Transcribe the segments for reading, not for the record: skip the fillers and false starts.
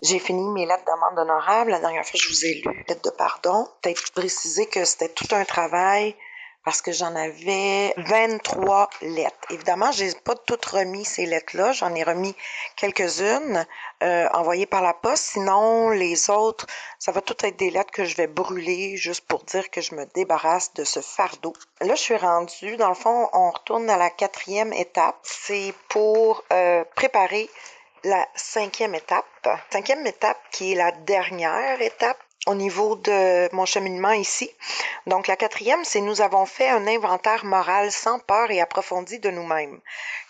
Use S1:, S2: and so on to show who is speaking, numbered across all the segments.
S1: J'ai fini mes lettres d'amende honorable. La dernière fois, je vous ai lu lettre de pardon. Peut-être préciser que c'était tout un travail parce que j'en avais 23 lettres. Évidemment, j'ai pas toutes remis ces lettres-là. J'en ai remis quelques-unes envoyées par la poste. Sinon, les autres, ça va tout être des lettres que je vais brûler juste pour dire que je me débarrasse de ce fardeau. Là, je suis rendue. Dans le fond, on retourne à la 4e étape. C'est pour préparer la 5e étape. 5e étape qui est la dernière étape au niveau de mon cheminement ici. Donc, la 4e, c'est nous avons fait un inventaire moral sans peur et approfondi de nous-mêmes.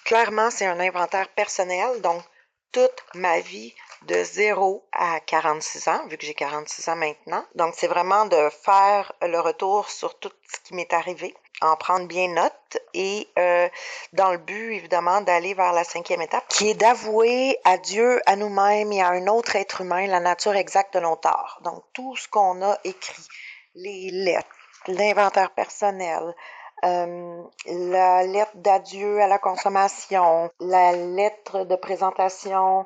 S1: Clairement, c'est un inventaire personnel, donc toute ma vie de 0 à 46 ans, vu que j'ai 46 ans maintenant. Donc, c'est vraiment de faire le retour sur tout ce qui m'est arrivé, en prendre bien note et dans le but, évidemment, d'aller vers la 5e étape, qui est d'avouer à Dieu, à nous-mêmes et à un autre être humain la nature exacte de nos torts. Donc, tout ce qu'on a écrit, les lettres, l'inventaire personnel, la lettre d'adieu à la consommation, la lettre de présentation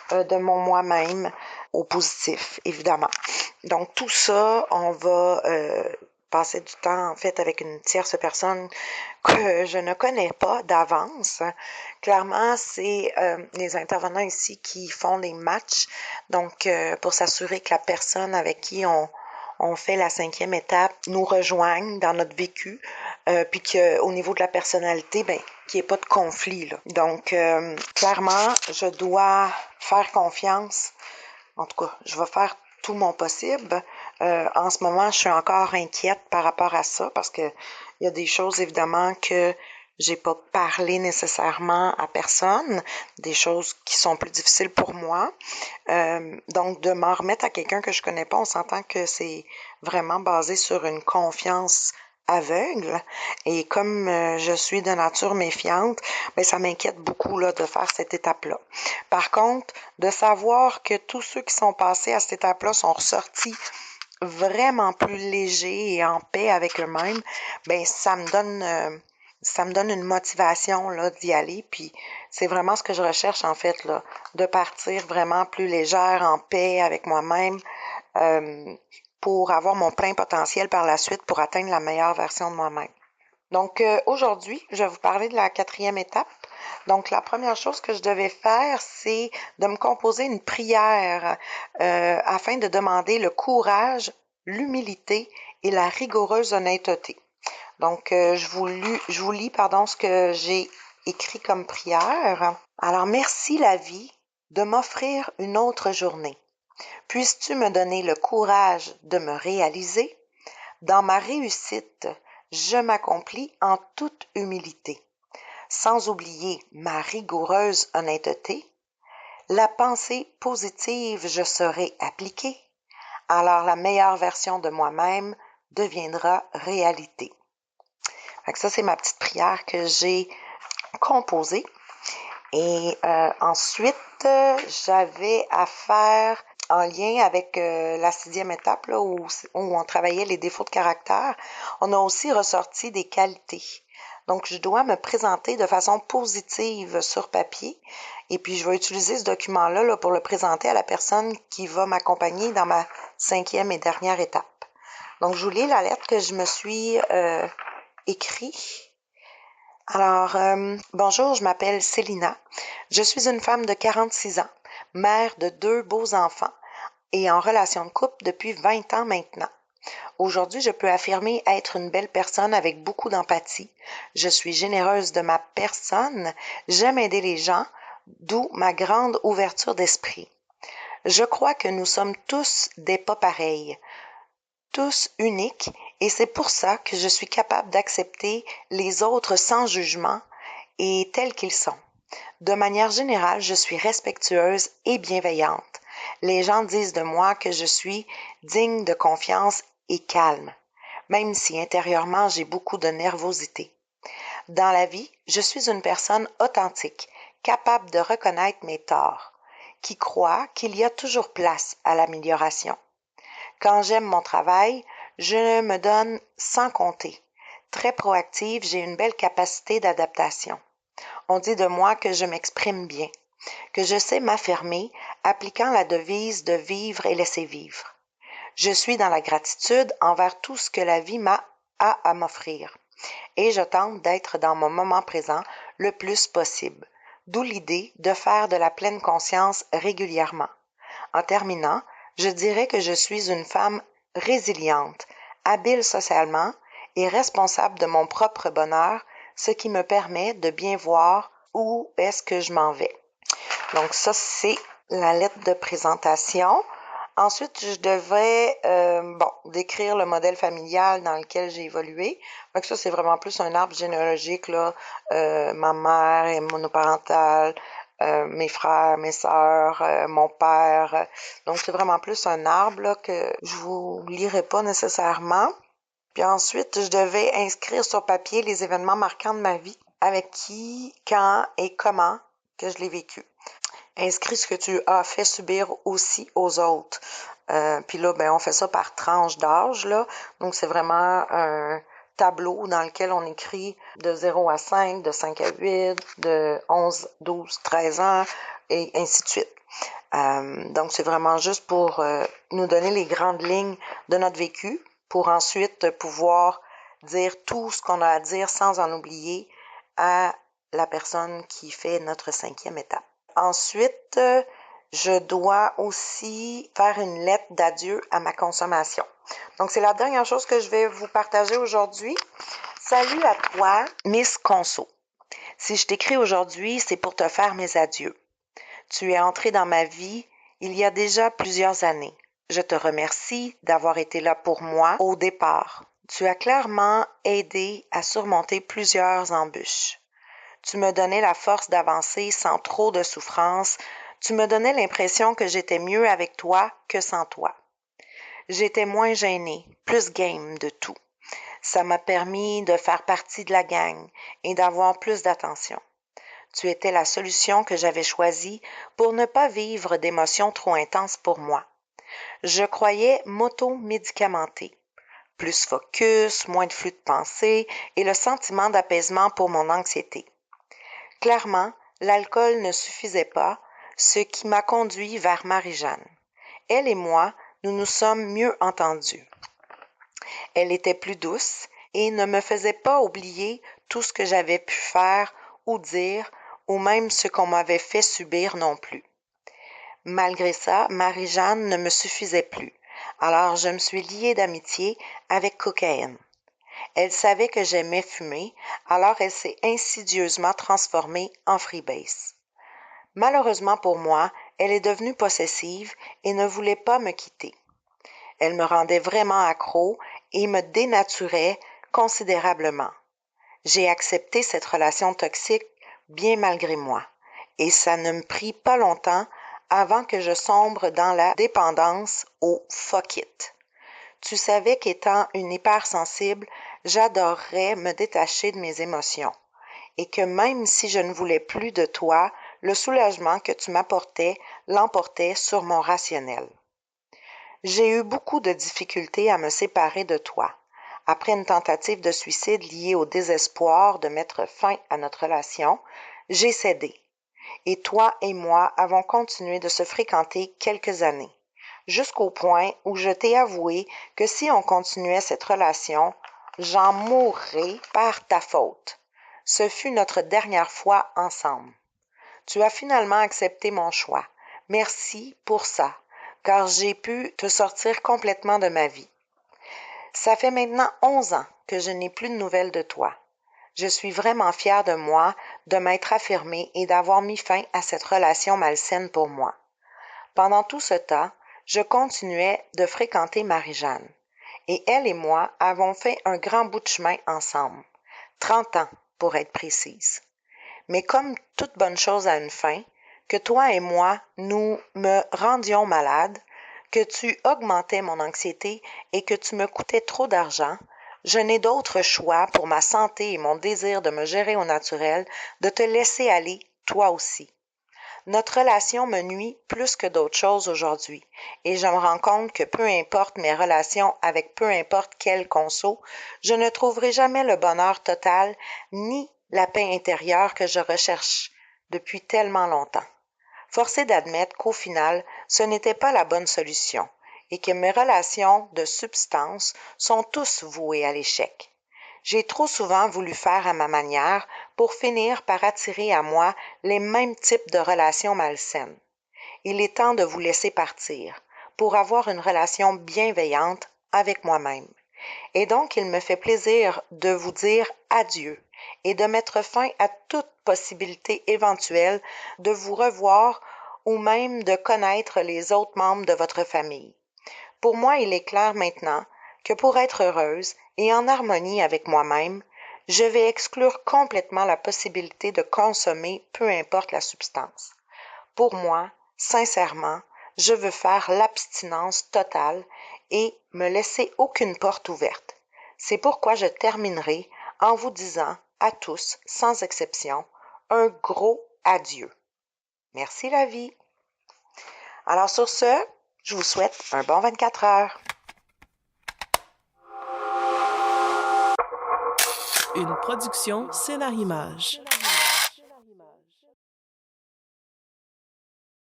S1: de mon moi-même au positif, évidemment. Donc tout ça, on va passer du temps en fait avec une tierce personne que je ne connais pas d'avance. Clairement, c'est les intervenants ici qui font les matchs, donc pour s'assurer que la personne avec qui on fait la 5e étape nous rejoigne dans notre vécu, puis qu'au niveau de la personnalité, ben, qu'il n'y ait pas de conflit, là. Donc, clairement, je dois faire confiance. En tout cas, je vais faire tout mon possible. En ce moment, je suis encore inquiète par rapport à ça parce que il y a des choses, évidemment, que j'ai pas parlé nécessairement à personne, des choses qui sont plus difficiles pour moi. Donc, de m'en remettre à quelqu'un que je connais pas, on s'entend que c'est vraiment basé sur une confiance aveugle. Et comme je suis de nature méfiante, ben ça m'inquiète beaucoup là de faire cette étape-là. Par contre, de savoir que tous ceux qui sont passés à cette étape-là sont ressortis vraiment plus légers et en paix avec eux-mêmes, ben ça me donne une motivation là d'y aller. Puis c'est vraiment ce que je recherche en fait là, de partir vraiment plus légère, en paix avec moi-même, euh, pour avoir mon plein potentiel par la suite pour atteindre la meilleure version de moi-même. Donc aujourd'hui, je vais vous parler de la 4e étape. Donc la première chose que je devais faire, c'est de me composer une prière afin de demander le courage, l'humilité et la rigoureuse honnêteté. Donc je vous lis pardon ce que j'ai écrit comme prière. Alors merci la vie de m'offrir une autre journée. Puisses-tu me donner le courage de me réaliser? Dans ma réussite, je m'accomplis en toute humilité, sans oublier ma rigoureuse honnêteté. La pensée positive je saurai appliquer, alors la meilleure version de moi-même deviendra réalité. Fait que ça, c'est ma petite prière que j'ai composée. Et ensuite, j'avais à faire en lien avec la 6e étape là, où on travaillait les défauts de caractère, on a aussi ressorti des qualités. Donc, je dois me présenter de façon positive sur papier et puis je vais utiliser ce document-là là, pour le présenter à la personne qui va m'accompagner dans ma 5e et dernière étape. Donc, je vous lis la lettre que je me suis écrite. Alors, bonjour, je m'appelle Célina. Je suis une femme de 46 ans, mère de 2 beaux enfants et en relation de couple depuis 20 ans maintenant. Aujourd'hui, je peux affirmer être une belle personne avec beaucoup d'empathie. Je suis généreuse de ma personne, j'aime aider les gens, d'où ma grande ouverture d'esprit. Je crois que nous sommes tous des pas pareils, tous uniques, et c'est pour ça que je suis capable d'accepter les autres sans jugement et tels qu'ils sont. De manière générale, je suis respectueuse et bienveillante. Les gens disent de moi que je suis digne de confiance et calme, même si intérieurement j'ai beaucoup de nervosité. Dans la vie, je suis une personne authentique, capable de reconnaître mes torts, qui croit qu'il y a toujours place à l'amélioration. Quand j'aime mon travail, je me donne sans compter. Très proactive, j'ai une belle capacité d'adaptation. On dit de moi que je m'exprime bien. que je sais m'affirmer, appliquant la devise de vivre et laisser vivre. Je suis dans la gratitude envers tout ce que la vie a à m'offrir. Et je tente d'être dans mon moment présent le plus possible. D'où l'idée de faire de la pleine conscience régulièrement. En terminant, je dirais que je suis une femme résiliente, habile socialement et responsable de mon propre bonheur, ce qui me permet de bien voir où est-ce que je m'en vais. Donc ça, c'est la lettre de présentation. Ensuite, je devais décrire le modèle familial dans lequel j'ai évolué. Donc ça, c'est vraiment plus un arbre généalogique, là. Ma mère est monoparentale, mes frères, mes sœurs, mon père. Donc c'est vraiment plus un arbre là, que je vous lirai pas nécessairement. Puis ensuite, je devais inscrire sur papier les événements marquants de ma vie, avec qui, quand et comment que je l'ai vécu. Inscris ce que tu as fait subir aussi aux autres. Puis là, on fait ça par tranche d'âge, là. Donc, c'est vraiment un tableau dans lequel on écrit de 0 à 5, de 5 à 8, de 11, 12, 13 ans, et ainsi de suite. Donc, c'est vraiment juste pour nous donner les grandes lignes de notre vécu, pour ensuite pouvoir dire tout ce qu'on a à dire sans en oublier à la personne qui fait notre 5e étape. Ensuite, je dois aussi faire une lettre d'adieu à ma consommation. Donc, c'est la dernière chose que je vais vous partager aujourd'hui. Salut à toi, Miss Conso. Si je t'écris aujourd'hui, c'est pour te faire mes adieux. Tu es entrée dans ma vie il y a déjà plusieurs années. Je te remercie d'avoir été là pour moi au départ. Tu as clairement aidé à surmonter plusieurs embûches. Tu me donnais la force d'avancer sans trop de souffrance. Tu me donnais l'impression que j'étais mieux avec toi que sans toi. J'étais moins gênée, plus game de tout. Ça m'a permis de faire partie de la gang et d'avoir plus d'attention. Tu étais la solution que j'avais choisie pour ne pas vivre d'émotions trop intenses pour moi. Je croyais m'auto-médicamenter. Plus focus, moins de flux de pensée et le sentiment d'apaisement pour mon anxiété. Clairement, l'alcool ne suffisait pas, ce qui m'a conduit vers Marie-Jeanne. Elle et moi, nous nous sommes mieux entendus. Elle était plus douce et ne me faisait pas oublier tout ce que j'avais pu faire ou dire, ou même ce qu'on m'avait fait subir non plus. Malgré ça, Marie-Jeanne ne me suffisait plus, alors je me suis liée d'amitié avec Cocaïne. Elle savait que j'aimais fumer, alors elle s'est insidieusement transformée en freebase. Malheureusement pour moi, elle est devenue possessive et ne voulait pas me quitter. Elle me rendait vraiment accro et me dénaturait considérablement. J'ai accepté cette relation toxique bien malgré moi, et ça ne me prit pas longtemps avant que je sombre dans la dépendance au fuck it. Tu savais qu'étant une hypersensible, j'adorerais me détacher de mes émotions, et que même si je ne voulais plus de toi, le soulagement que tu m'apportais l'emportait sur mon rationnel. J'ai eu beaucoup de difficultés à me séparer de toi. Après une tentative de suicide liée au désespoir de mettre fin à notre relation, j'ai cédé. Et toi et moi avons continué de se fréquenter quelques années, jusqu'au point où je t'ai avoué que si on continuait cette relation, j'en mourrais par ta faute. Ce fut notre dernière fois ensemble. Tu as finalement accepté mon choix. Merci pour ça, car j'ai pu te sortir complètement de ma vie. Ça fait maintenant 11 ans que je n'ai plus de nouvelles de toi. Je suis vraiment fière de moi, de m'être affirmée et d'avoir mis fin à cette relation malsaine pour moi. Pendant tout ce temps, je continuais de fréquenter Marie-Jeanne. Et elle et moi avons fait un grand bout de chemin ensemble. 30 ans, pour être précise. Mais comme toute bonne chose a une fin, que toi et moi, nous me rendions malades, que tu augmentais mon anxiété et que tu me coûtais trop d'argent, je n'ai d'autre choix pour ma santé et mon désir de me gérer au naturel de te laisser aller, toi aussi. Notre relation me nuit plus que d'autres choses aujourd'hui, et je me rends compte que peu importe mes relations avec peu importe quel conso, je ne trouverai jamais le bonheur total ni la paix intérieure que je recherche depuis tellement longtemps. Force est d'admettre qu'au final, ce n'était pas la bonne solution et que mes relations de substance sont tous vouées à l'échec. J'ai trop souvent voulu faire à ma manière pour finir par attirer à moi les mêmes types de relations malsaines. Il est temps de vous laisser partir pour avoir une relation bienveillante avec moi-même. Et donc, il me fait plaisir de vous dire adieu et de mettre fin à toute possibilité éventuelle de vous revoir ou même de connaître les autres membres de votre famille. Pour moi, il est clair maintenant que pour être heureuse et en harmonie avec moi-même, je vais exclure complètement la possibilité de consommer peu importe la substance. Pour moi, sincèrement, je veux faire l'abstinence totale et me laisser aucune porte ouverte. C'est pourquoi je terminerai en vous disant à tous, sans exception, un gros adieu. Merci la vie. Alors sur ce, je vous souhaite un bon 24 heures.
S2: Une production Scénarimage.